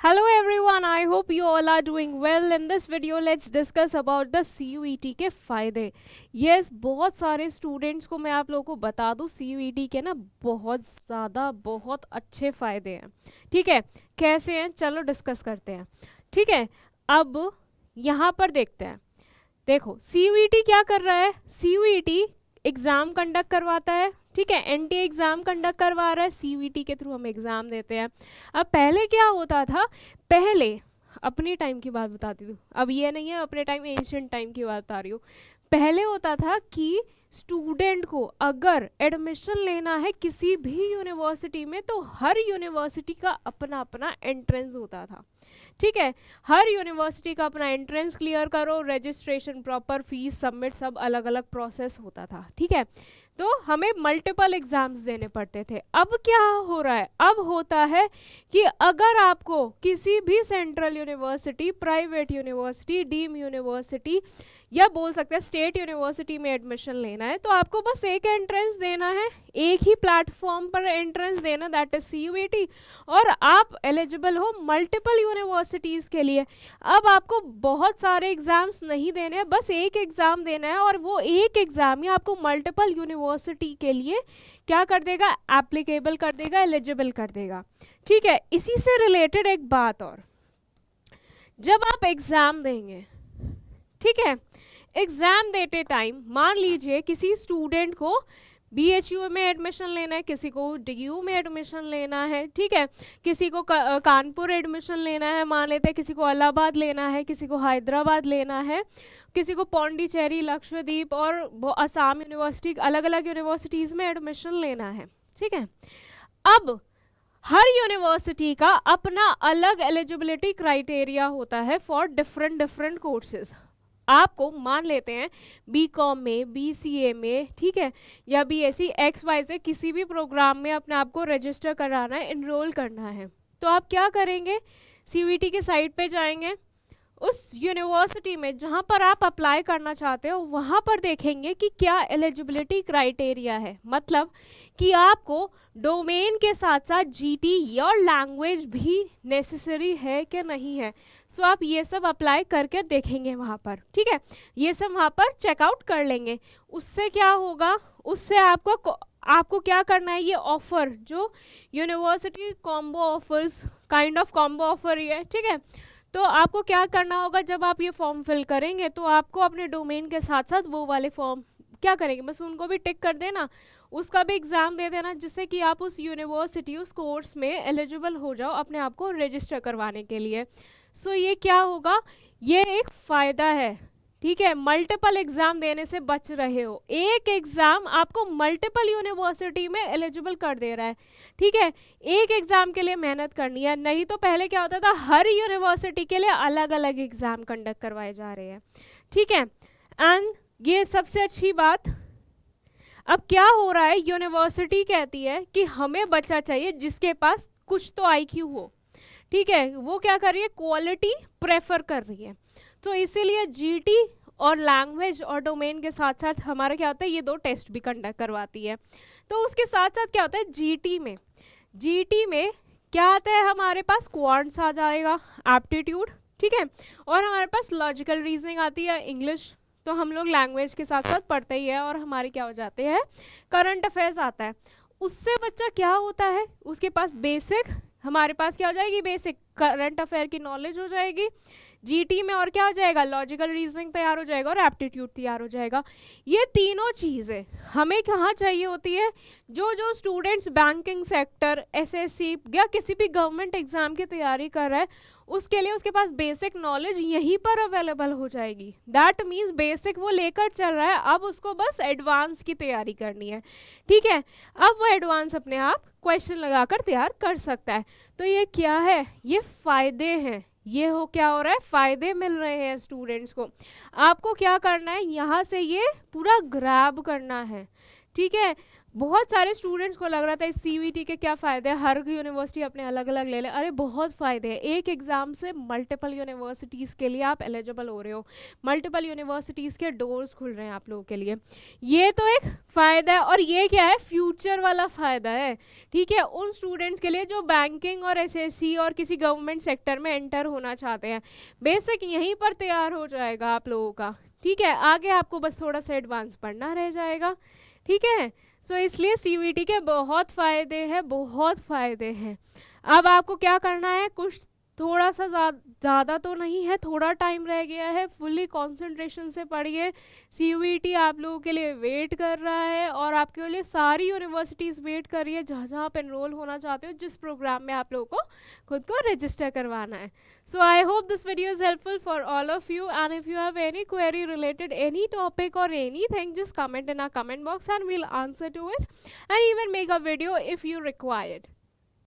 Hello everyone, I hope you all are doing well. In this video, let's discuss about the CUET के फ़ायदे. Yes, बहुत सारे students को मैं आप लोगों को बता दूं CUET के ना बहुत ज़्यादा बहुत अच्छे फ़ायदे हैं. ठीक है, कैसे हैं चलो डिस्कस करते हैं. ठीक है, अब यहाँ पर देखते हैं. देखो CUET क्या कर रहा है. CUET एग्ज़ाम कंडक्ट करवाता है. ठीक है, एनटीए एग्ज़ाम कंडक्ट करवा रहा है. CUET के थ्रू हम एग्ज़ाम देते हैं. अब पहले क्या होता था, पहले अपनी टाइम की बात बताती हूँ, अब ये नहीं है अपने टाइम, एंशिएंट टाइम की बात बता रही हूँ. पहले होता था कि स्टूडेंट को अगर एडमिशन लेना है किसी भी यूनिवर्सिटी में तो हर यूनिवर्सिटी का अपना अपना एंट्रेंस होता था. ठीक है, हर यूनिवर्सिटी का अपना एंट्रेंस क्लियर करो, रजिस्ट्रेशन प्रॉपर, फीस सबमिट, सब अलग अलग प्रोसेस होता था. ठीक है, तो हमें मल्टीपल एग्जाम्स देने पड़ते थे. अब क्या हो रहा है, अब होता है कि अगर आपको किसी भी central university, private university, deemed university या बोल सकते हैं स्टेट यूनिवर्सिटी में एडमिशन लेना है तो आपको बस एक एंट्रेंस देना है, एक ही प्लेटफॉर्म पर एंट्रेंस देना, दैट इज CUET, और आप एलिजिबल हो मल्टीपल यूनिवर्सिटीज़ के लिए. अब आपको बहुत सारे एग्ज़ाम्स नहीं देने हैं, बस एक एग्ज़ाम देना है और वो एक एग्ज़ाम ही आपको मल्टीपल यूनिवर्सिटी के लिए क्या कर देगा, एप्लीकेबल कर देगा, एलिजिबल कर देगा. ठीक है, इसी से रिलेटेड एक बात और, जब आप एग्ज़ाम देंगे, ठीक है, एग्ज़ाम देते टाइम मान लीजिए किसी स्टूडेंट को BHU में एडमिशन लेना है, किसी को DU में एडमिशन लेना है, ठीक है, किसी को कानपुर एडमिशन लेना है, मान लेते हैं किसी को इलाहाबाद लेना है, किसी को हैदराबाद लेना है, किसी को पौंडीचेरी, लक्षद्वीप और असम यूनिवर्सिटी, अलग अलग यूनिवर्सिटीज़ में एडमिशन लेना है. ठीक है, अब हर यूनिवर्सिटी का अपना अलग एलिजिबिलिटी क्राइटेरिया होता है फॉर डिफरेंट कोर्सेज. आपको मान लेते हैं BCom में, BCA में, ठीक है, या BSc XY से किसी भी प्रोग्राम में अपने आप को रजिस्टर कराना है, इनरोल करना है, तो आप क्या करेंगे, CUET के साइट पे जाएंगे, उस यूनिवर्सिटी में जहाँ पर आप अप्लाई करना चाहते हो वहाँ पर देखेंगे कि क्या एलिजिबिलिटी क्राइटेरिया है, मतलब कि आपको डोमेन के साथ साथ GT या लैंग्वेज भी नेसेसरी है कि नहीं है. सो आप ये सब अप्लाई करके देखेंगे वहाँ पर. ठीक है, ये सब वहाँ पर चेकआउट कर लेंगे. उससे क्या होगा, उससे आपको क्या करना है, ये ऑफ़र जो university combo offers, kind of combo offer ही है. ठीक है, तो आपको क्या करना होगा, जब आप ये फॉर्म फिल करेंगे तो आपको अपने डोमेन के साथ साथ वो वाले फॉर्म क्या करेंगे, बस उनको भी टिक कर देना, उसका भी एग्ज़ाम दे देना, जिससे कि आप उस यूनिवर्सिटी, उस कोर्स में एलिजिबल हो जाओ अपने आप को रजिस्टर करवाने के लिए. सो ये क्या होगा, ये एक फ़ायदा है. ठीक है, मल्टीपल एग्ज़ाम देने से बच रहे हो, एक एग्ज़ाम आपको मल्टीपल यूनिवर्सिटी में एलिजिबल कर दे रहा है. ठीक है, एक एग्ज़ाम के लिए मेहनत करनी है, नहीं तो पहले क्या होता था, हर यूनिवर्सिटी के लिए अलग अलग एग्ज़ाम कंडक्ट करवाए जा रहे हैं. ठीक है, एंड ये सबसे अच्छी बात. अब क्या हो रहा है, यूनिवर्सिटी कहती है कि हमें बच्चा चाहिए जिसके पास कुछ तो IQ हो. ठीक है, वो क्या कर रही है, क्वालिटी प्रेफर कर रही है, तो इसीलिए GT और लैंग्वेज और डोमेन के साथ साथ हमारा क्या होता है, ये दो टेस्ट भी कंडक्ट करवाती है. तो उसके साथ साथ क्या होता है, GT में क्या आता है, हमारे पास क्वांट्स आ जाएगा, एप्टीट्यूड, ठीक है, और हमारे पास लॉजिकल रीजनिंग आती है, इंग्लिश तो हम लोग लैंग्वेज के साथ साथ पढ़ते ही है, और हमारे क्या हो जाते हैं, करंट अफेयर्स आता है. उससे बच्चा क्या होता है, उसके पास बेसिक, हमारे पास क्या हो जाएगी, बेसिक करंट अफेयर की नॉलेज हो जाएगी. GT में और क्या हो जाएगा, लॉजिकल रीजनिंग तैयार हो जाएगा और एप्टीट्यूड तैयार हो जाएगा. ये तीनों चीज़ें हमें कहाँ चाहिए होती है, जो स्टूडेंट्स बैंकिंग सेक्टर, SSC या किसी भी गवर्नमेंट एग्जाम की तैयारी कर रहा है, उसके लिए उसके पास बेसिक नॉलेज यहीं पर अवेलेबल हो जाएगी. दैट मीन्स बेसिक वो लेकर चल रहा है, अब उसको बस एडवांस की तैयारी करनी है. ठीक है, अब वो एडवांस अपने आप क्वेश्चन लगाकर तैयार कर सकता है. तो ये क्या है, ये फ़ायदे हैं. ये क्या हो रहा है, फ़ायदे मिल रहे हैं स्टूडेंट्स को. आपको क्या करना है, यहाँ से ये पूरा ग्रैब करना है. ठीक है, बहुत सारे स्टूडेंट्स को लग रहा था इस सीयूईटी के क्या फ़ायदे हैं, हर यूनिवर्सिटी अपने अलग अलग ले ले। अरे बहुत फ़ायदे हैं, एक एग्ज़ाम से मल्टीपल यूनिवर्सिटीज़ के लिए आप एलिजिबल हो रहे हो, मल्टीपल यूनिवर्सिटीज़ के डोर्स खुल रहे हैं आप लोगों के लिए। ये तो एक फ़ायदा है, और ये क्या है, फ्यूचर वाला फ़ायदा है। ठीक है, उन स्टूडेंट्स के लिए जो बैंकिंग और एसएससी और किसी गवर्नमेंट सेक्टर में एंटर होना चाहते हैं, बेसिक यहीं पर तैयार हो जाएगा आप लोगों का। ठीक है, आगे आपको बस थोड़ा सा एडवांस पढ़ना रह जाएगा। ठीक है, सो इसलिए सीयूईटी के बहुत फ़ायदे हैं, बहुत फ़ायदे हैं। अब आपको क्या करना है, कुछ थोड़ा सा ज़्यादा तो नहीं है, थोड़ा टाइम रह गया है, फुल्ली कंसंट्रेशन से पढ़िए। सीयूईटी आप लोगों के लिए वेट कर रहा है, और आपके लिए सारी यूनिवर्सिटीज़ वेट कर रही है जहाँ जहाँ आप एनरोल होना चाहते हो, जिस प्रोग्राम में आप लोगों को खुद को रजिस्टर करवाना है। So I hope this video is helpful for all of you, and if you have any query related any topic or anything, just comment in our comment box and we'll answer to it and even make a video if you require it.